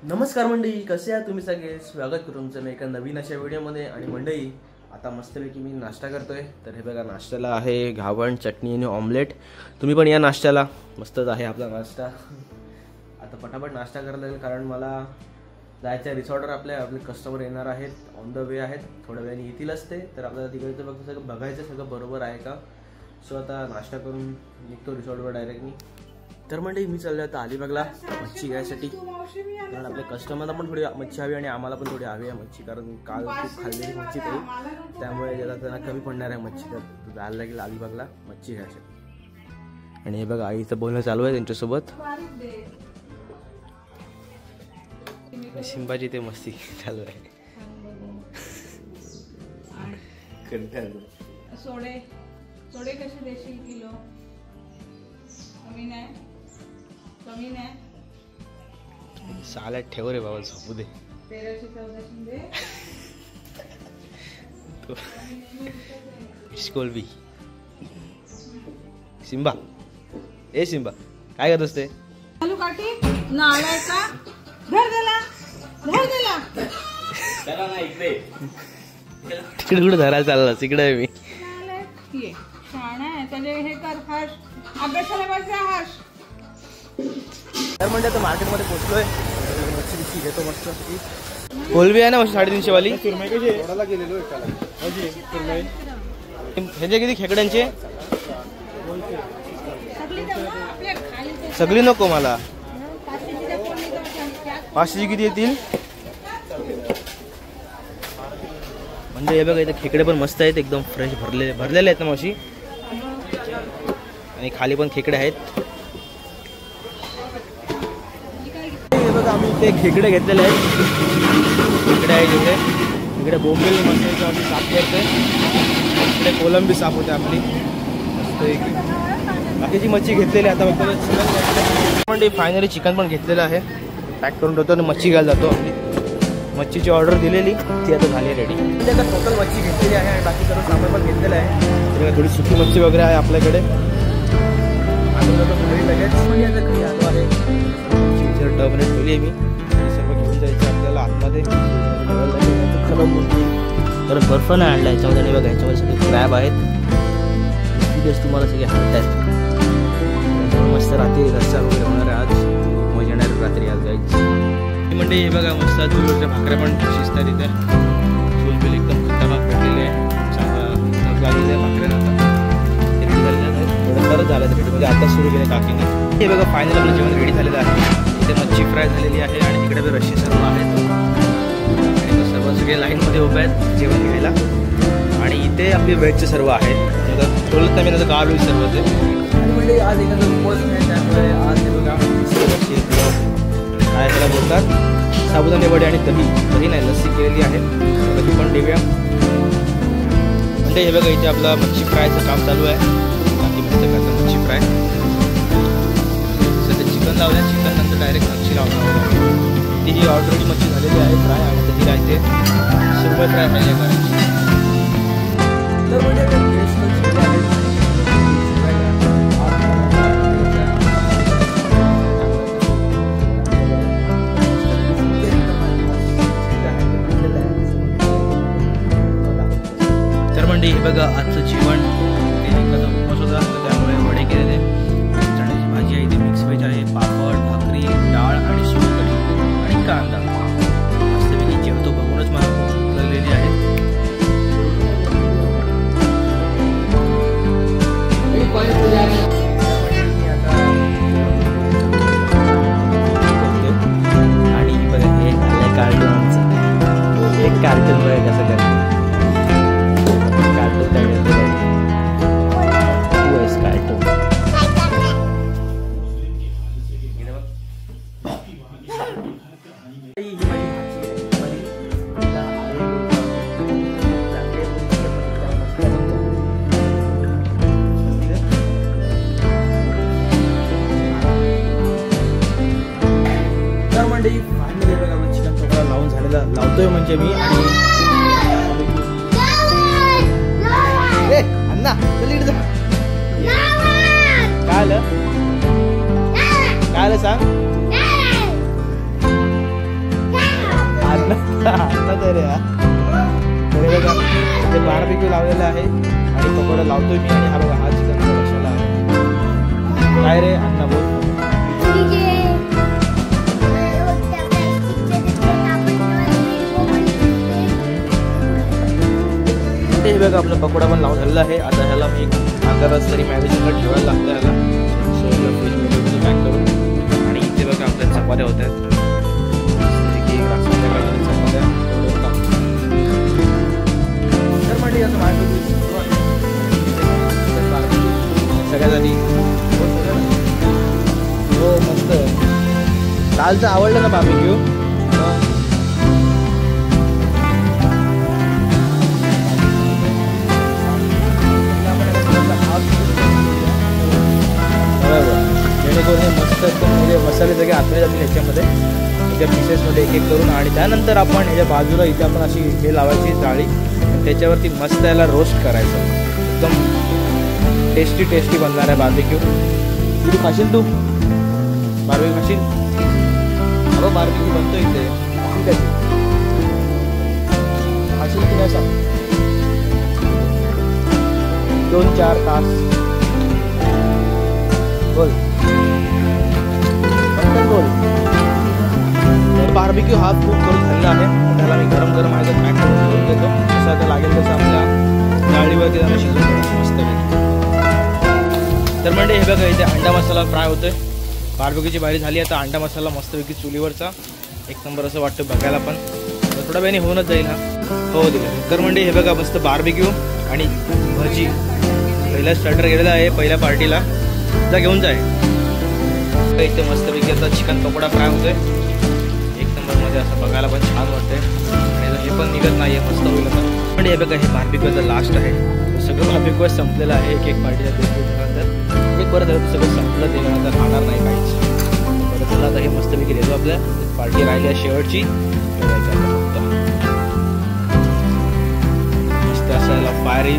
नमस्कार मंडळी, कसे आहात तुम्ही सगळे? स्वागत करू तुमचं मी एका नवीन अशा व्हिडिओमध्ये। आणि मंडळी आता मस्तपैकी मी नाश्ता करतोय। तर हे बघा, नाश्त्याला आहे घावण, चटणी आणि ऑमलेट। तुम्ही पण या नाश्त्याला, मस्तच आहे आपला नाश्ता। आता पटापट नाश्ता करायला लागेल कारण मला जायचं आहे रिसॉर्टवर। आपले कस्टमर येणार आहेत, ऑन द वे आहेत, थोड्या वेळाने येतीलच ते। तर आपल्याला तिकडचं फक्त सगळं बघायचं, सगळं बरोबर आहे का। सो आता नाश्ता करून निघतो रिसॉर्टवर डायरेक्टली। तर म्हणजे मी चाललो आता अलिबागला मच्छी घ्यायसाठी, कारण आपल्या कस्टमरला पण थोडी मच्छी हवी आणि आम्हाला पण थोडी हवी आहे मच्छी, कारण काल खूप खाल्लेली मच्छी तरी, त्यामुळे जरा त्यांना कमी पडणार आहे मच्छी। तर जायला लागेल अलिबागला मच्छी घ्यायसाठी। आणि हे बघा, आईचं बोलणं चालू आहे त्यांच्यासोबत। सिंबाची ते मस्ती चालू आहे। सोडे सोडे कसे देशील किलो? कमी नाही, कमी नाही। साला ठेव रे बाबा, झोपू दे। 1314 दे। स्कूल बी सिंबा, ए सिंबा काय करत असते? चालू काठी नालाय का? धर दिला, धर दिला। चला ना इकडे, तिकडे कुठे धरायला चाललास? इकडे आहे मी। ये छान आहे, त्याने हे कर, हर्ष अभ्यासाला बसा हर्ष। तर म्हणजे आता मार्केटमध्ये पोहोचलोय, मच्छी बिच्छी घेतो मस्त। कोलबी आहे ना 350 वाली? ह्याचे किती खेकड्यांचे? सगळी नको मला, 500ची किती येतील? म्हणजे हे बघा, इथे खेकडे पण मस्त आहेत, एकदम फ्रेश भरलेले आहेत ना मावशी, आणि खाली पण खेकडे आहेत। हे बघा, आम्ही इथे खेकडे घेतलेले आहेत, खेकडे आहेत इथे। इकडे बोंबील मस्त आम्ही साफ करतोय, इकडे कोलंबी साफ होते आपली मस्त। बाकीची मच्छी घेतलेली आहे आता फक्त। म्हणजे फायनली चिकन पण घेतलेलं आहे, पॅक करून ठेवतो आणि मच्छी घ्यायला जातो। मच्छीची ऑर्डर दिलेली, ती आता झाली रेडी। म्हणजे आता टोटल मच्छी घेतलेली आहे आणि बाकी सर्व सामान पण घेतलेलं आहे। थोडी सुकी मच्छी वगैरे आहे आपल्याकडे। घरी लगेच घरी आलो आहे, टबने ठेवली आहे मी, सर्व घेऊन जायचं आपल्याला आतमध्ये। तर बर्फ नाही आणला याच्यामध्ये, आणि बघा याच्यामध्ये सगळे क्रॅब आहेत, दिवस तुम्हाला सगळे हात आहेत। मस्त रात्री रस्ता वगैरे होणार आहे, आज मजा येणार रात्री आज जायची। म्हणजे हे बघा, मस्त चुलीवरच्या भाकऱ्या पण शिजतात इथे। चूल बिल एकदम खतरनाक भेटलेले आहे, चांगला झालेलं आहे भाकऱ्यांना। रेडी झालेलं आहे, थोडं तरच झालं रेडी, म्हणजे आता सुरू केलं काकीने। हे बघा, फायनल आपलं जेवण रेडी झालेलं आहे। इथे मच्छी फ्राय झालेली आहे आणि तिकडे बी रस्सी सर्व आहेत, आणि सर्व सगळे लाईनमध्ये उभे आहेत जेवण घ्यायला। आणि इथे आपली व्हेजचे सर्व आहेत, बोलत नाही मी त्याचं गाव होईल सर्व ते। म्हणजे आज एखादा उपवास आहे, त्यामुळे आज हे बघा काय त्याला बोलतात, साबुदाणे वडे आणि दही नाही, लस्सी केलेली आहे, दही पण देऊया। म्हणजे हे बघा, इथे आपला मच्छी फ्रायचं काम चालू आहे, बाकी मस्त करतात मच्छी फ्राय। सध्या चिकन लावलं, चिकन नंतर डायरेक्ट मच्छी लावणार। ती ही ऑलरेडी मच्छी झालेली आहे फ्राय, आणि दही राहते सुरमई फ्राय पाहिजे करायची। तर म्हणजे हे बघा, आजचं जेवण एखादा उपवास होता, त्यामुळे वडे केलेले, चण्याची भाजी आहे, इथे मिक्स व्हेज आहे, पापड, भाकरी, डाळ आणि सोलकढी आणि कांदा। मस्तपैकी जेवतो, बघूनच मला भूक लागलेली आहे। आणि बघा, हे कार्टून आमचं, एक कार्टून बघा कसं करतो। फायनली बघा, आपलं चिकन पकोडा लावून झालेला लावतोय म्हणजे मी। अन्ना काय आलं सांग? आणला तर या तर बघा ते बार्बिक्यू लावलेलं आहे आणि पकोडा लावतोय मी आणि हा बघा हा चिकनचा मसाला आहे. काय रे अण्णा बोल. हे बघा आपला पकोडा पण लावून झालेला आहे. आता ह्याला मी अर्धा तास तरी मॅरिनेशनला ठेवायला लागतं ह्याला. सो ह्याला फ्रीजमध्ये पॅक करून आणि इथे बघा आपल्या चपात्या होत आहेत. तर म्हणजे याचं सगळ्यासाठी हो मस्त. कालचं आवडलं ना बार्बिक्यू. जेणेकरून हे मस्त एकदम म्हणजे मसाले सगळे आतमध्ये जातील ह्याच्यामध्ये त्या पीसेसमध्ये एक एक करून आणि त्यानंतर आपण ह्याच्या बाजूला इथे आपण अशी हे लावायची जाळी त्याच्यावरती मस्त याला रोस्ट करायचं. एकदम टेस्टी बनणार आहे बार्बिक्यू. तू खाशील तू बार्बिक्यू खाशील. अगं बार्बिक्यू बनतो इथे ठीक आहे खाशील की नाही सांग. 2-4 तास बोल बोल. तर बार्बिक्यू हा खूप करून झालेला आहे. त्याला मी गरम आहे पॅक करून देतो. जसं आता लागेल तसं आपल्या जाळीवरती त्याला शिजवून द्यायचं मस्तपैकी. तर म्हणजे हे बघा इथे अंडा मसाला फ्राय होतोय. बार्बिक्यूची बारी झाली. आता अंडा मसाला मस्तपैकी चुलीवरचा एक नंबर असं वाटतं बघायला पण. तर थोड्या वेळाने होऊनच जाईल हा. हो दिलं. तर म्हणजे हे बघा मस्त बार्बिक्यू आणि भजी पहिला स्टार्टर गेलेला आहे पहिल्या पार्टीला. जा घेऊन जाय. इथे मस्तपैकी आता चिकन पकोडा फ्राय होतोय एक नंबरमध्ये. असं बघायला पण छान वाटतंय आणि हे पण निघत नाही आहे मस्त होईल आता. पण हे बघा हे बार्बिक्यूचं लास्ट आहे. सगळं बार्बिक्यू संपलेलं आहे. एक पार्टीला नंतर एक परत सगळं संपलं त्याच्यानंतर राहणार नाही काहीच. परत चला आता हे मस्तपैकी देतो आपल्या पार्टी राहिली आहे शेवटची. मस्त असायला फायरी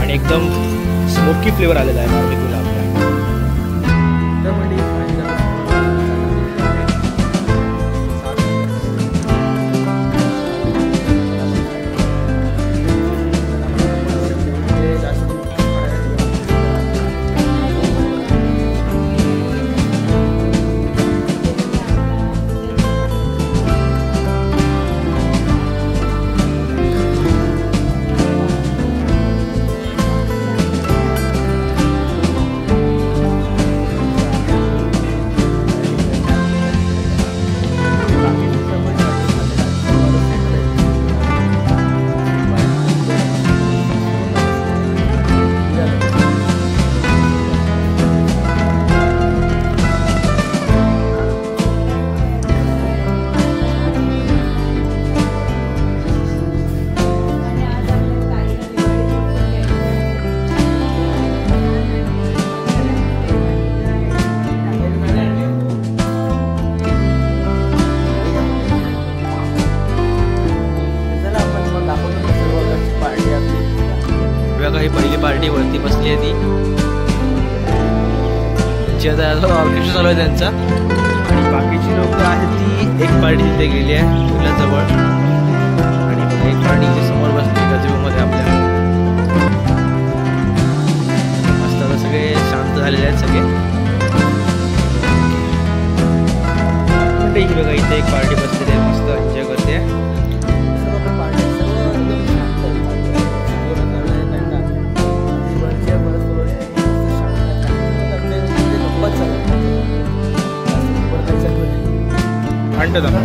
आणि एकदम स्मोकी फ्लेवर आलेला आहे बार्बिक्यूला आपल्या. ही पहिली पार्टी वरती बसली आहे ती. आता ऑर्केस्ट्रा चालू आहे त्यांचा आणि बाकीची लोक आहेत ती एक पार्टी तिथे गेली आहे तुला जवळ आणि एक पार्टी समोर बसली गजबीमध्ये आपल्या. मस्त आता सगळे शांत झालेले आहेत सगळे. ही बघा इथे एक पार्टी बसलेली आहे मस्त एन्जॉय करते.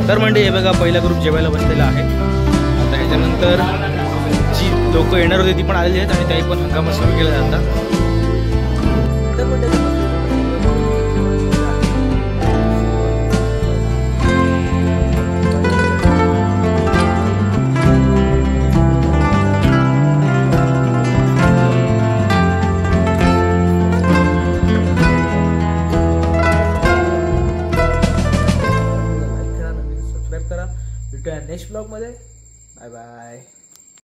तर म्हणजे हे बघा पहिला ग्रुप जेवायला बसलेला आहे. आता ह्याच्यानंतर जी लोक येणार होते ती पण आलेली आहेत आणि त्याही पण हंगामा सुरू केला जातात. नेक्स्ट ब्लॉग मध्ये बाय बाय.